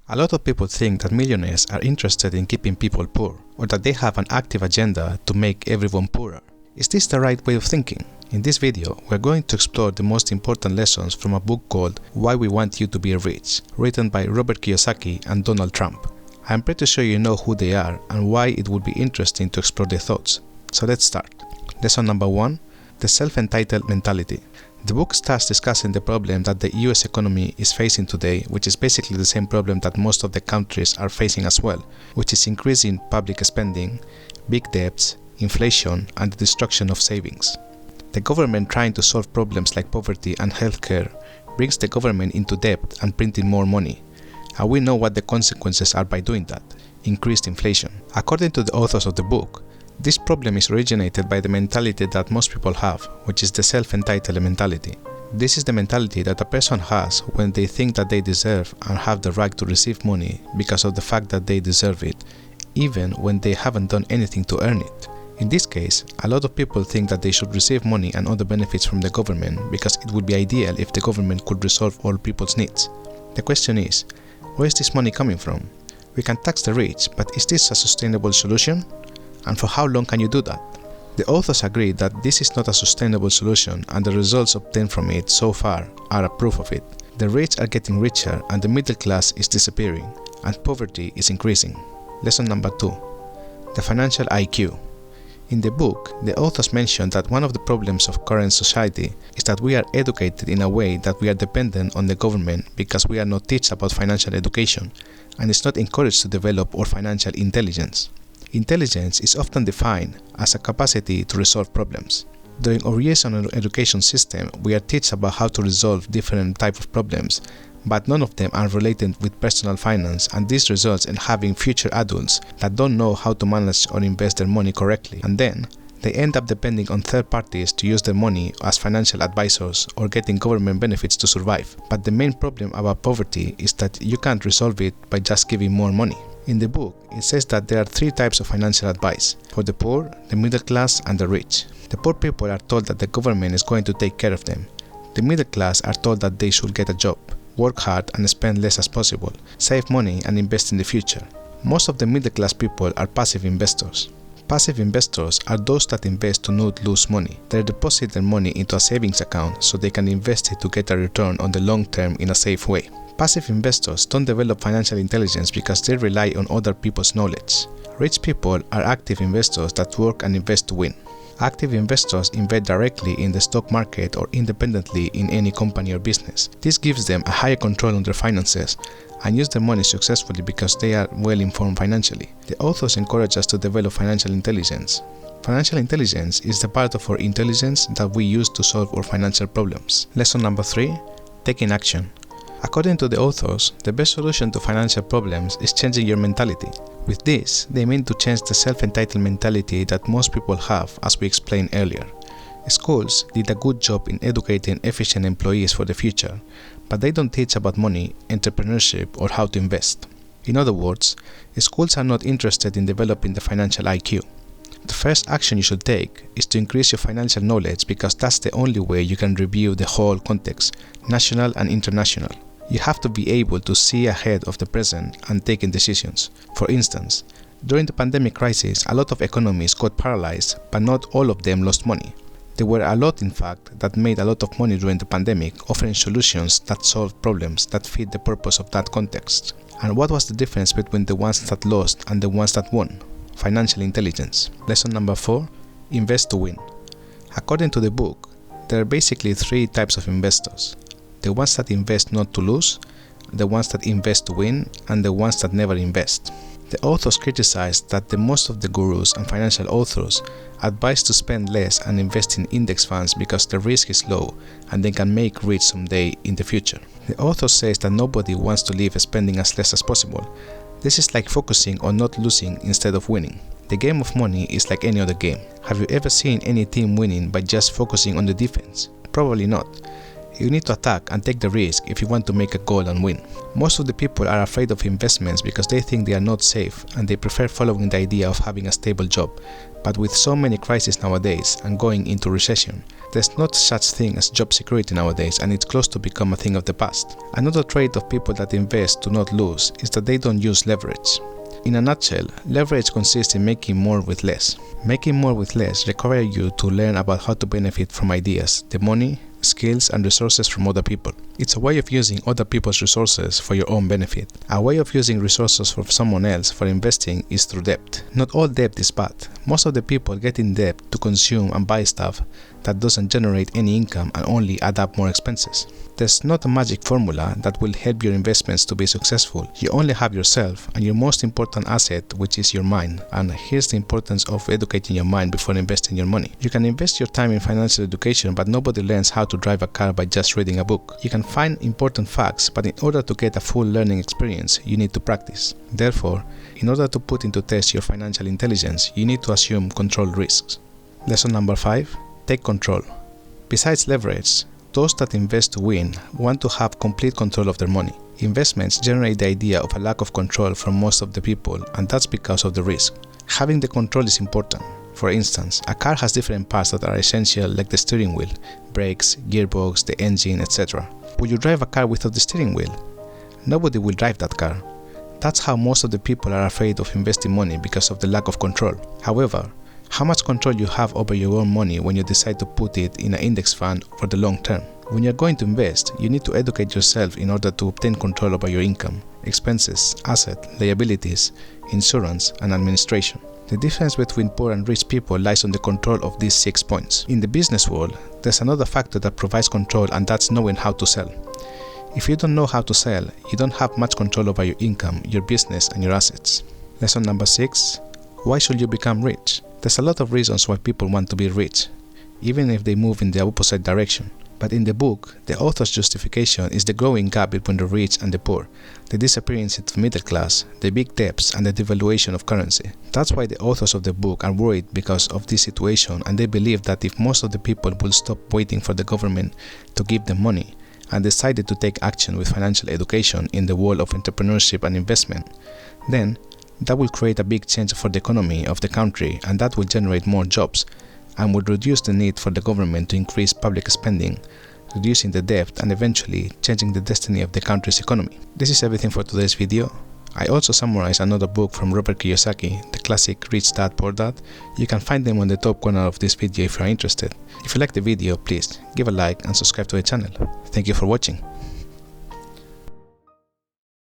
A lot of people think that millionaires are interested in keeping people poor, or that they have an active agenda to make everyone poorer. Is this the right way of thinking? In this video, we're going to explore the most important lessons from a book called Why We Want You to Be Rich, written by Robert Kiyosaki and Donald Trump. I'm pretty sure you know who they are and why it would be interesting to explore their thoughts. So let's start. Lesson number 1. The Self-Entitled Mentality. The book starts discussing the problem that the US economy is facing today, which is basically the same problem that most of the countries are facing as well, which is increasing public spending, big debts, inflation, and the destruction of savings. The government trying to solve problems like poverty and healthcare brings the government into debt and printing more money. And we know what the consequences are by doing that: increased inflation. According to the authors of the book, this problem is originated by the mentality that most people have, which is the self-entitled mentality. This is the mentality that a person has when they think that they deserve and have the right to receive money because of the fact that they deserve it, even when they haven't done anything to earn it. In this case, a lot of people think that they should receive money and other benefits from the government because it would be ideal if the government could resolve all people's needs. The question is, where is this money coming from? We can tax the rich, but is this a sustainable solution? And for how long can you do that? The authors agree that this is not a sustainable solution, and the results obtained from it so far are a proof of it. The rich are getting richer and the middle class is disappearing, and poverty is increasing. Lesson number 2. The Financial IQ. In the book, the authors mention that one of the problems of current society is that we are educated in a way that we are dependent on the government because we are not taught about financial education, and it's not encouraged to develop our financial intelligence. Intelligence is often defined as a capacity to resolve problems. During our years on our education system, we are taught about how to resolve different types of problems, but none of them are related with personal finance, and this results in having future adults that don't know how to manage or invest their money correctly, and then they end up depending on third parties to use their money as financial advisors or getting government benefits to survive. But the main problem about poverty is that you can't resolve it by just giving more money. In the book, it says that there are 3 types of financial advice: for the poor, the middle class, and the rich. The poor people are told that the government is going to take care of them. The middle class are told that they should get a job, work hard and spend less as possible, save money and invest in the future. Most of the middle class people are passive investors. Passive investors are those that invest to not lose money. They deposit their money into a savings account so they can invest it to get a return on the long term in a safe way. Passive investors don't develop financial intelligence because they rely on other people's knowledge. Rich people are active investors that work and invest to win. Active investors invest directly in the stock market or independently in any company or business. This gives them a higher control on their finances and use their money successfully because they are well informed financially. The authors encourage us to develop financial intelligence. Financial intelligence is the part of our intelligence that we use to solve our financial problems. Lesson number 3. Taking action. According to the authors, the best solution to financial problems is changing your mentality. With this, they mean to change the self-entitled mentality that most people have, as we explained earlier. Schools did a good job in educating efficient employees for the future, but they don't teach about money, entrepreneurship, or how to invest. In other words, schools are not interested in developing the financial IQ. The first action you should take is to increase your financial knowledge because that's the only way you can review the whole context, national and international. You have to be able to see ahead of the present and taking decisions. For instance, during the pandemic crisis, a lot of economies got paralyzed, but not all of them lost money. There were a lot, in fact, that made a lot of money during the pandemic, offering solutions that solved problems that fit the purpose of that context. And what was the difference between the ones that lost and the ones that won? Financial intelligence. Lesson number 4. Invest to win. According to the book, there are basically 3 types of investors: the ones that invest not to lose, the ones that invest to win, and the ones that never invest. The authors criticized that the most of the gurus and financial authors advise to spend less and invest in index funds because the risk is low and they can make rich someday in the future. The author says that nobody wants to live spending as less as possible. This is like focusing on not losing instead of winning. The game of money is like any other game. Have you ever seen any team winning by just focusing on the defense? Probably not. You need to attack and take the risk if you want to make a goal and win. Most of the people are afraid of investments because they think they are not safe and they prefer following the idea of having a stable job. But with so many crises nowadays and going into recession, There's not such thing as job security nowadays, and it's close to become a thing of the past. Another trait of people that invest to not lose is that they don't use leverage. In a nutshell, leverage consists in making more with less. Making more with less requires you to learn about how to benefit from ideas, the money, skills and resources from other people. It's a way of using other people's resources for your own benefit. A way of using resources from someone else for investing is through debt. Not all debt is bad. Most of the people get in debt to consume and buy stuff that doesn't generate any income and only add up more expenses. There's not a magic formula that will help your investments to be successful. You only have yourself and your most important asset, which is your mind. And here's the importance of educating your mind before investing your money. You can invest your time in financial education, but nobody learns how to drive a car by just reading a book. You can find important facts, but in order to get a full learning experience, you need to practice. Therefore, in order to put into test your financial intelligence, you need to assume controlled risks. Lesson number 5. Take control. Besides leverage, those that invest to win want to have complete control of their money. Investments generate the idea of a lack of control from most of the people, and that's because of the risk. Having the control is important. For instance, a car has different parts that are essential, like the steering wheel, brakes, gearbox, the engine, etc. Would you drive a car without the steering wheel? Nobody will drive that car. That's how most of the people are afraid of investing money, because of the lack of control. However, how much control you have over your own money when you decide to put it in an index fund for the long term. When you're going to invest, you need to educate yourself in order to obtain control over your income, expenses, assets, liabilities, insurance, and administration. The difference between poor and rich people lies on the control of these 6 points. In the business world, there's another factor that provides control, and that's knowing how to sell. If you don't know how to sell, you don't have much control over your income, your business, and your assets. Lesson number 6. Why should you become rich? There's a lot of reasons why people want to be rich, even if they move in the opposite direction. But in the book, the author's justification is the growing gap between the rich and the poor, the disappearance of the middle class, the big debts, and the devaluation of currency. That's why the authors of the book are worried because of this situation, and they believe that if most of the people will stop waiting for the government to give them money and decided to take action with financial education in the world of entrepreneurship and investment, then that will create a big change for the economy of the country, and that will generate more jobs and would reduce the need for the government to increase public spending, reducing the debt and eventually changing the destiny of the country's economy. This is everything for today's video. I also summarized another book from Robert Kiyosaki, the classic Rich Dad Poor Dad. You can find them on the top corner of this video if you are interested. If you like the video, please give a like and subscribe to the channel. Thank you for watching.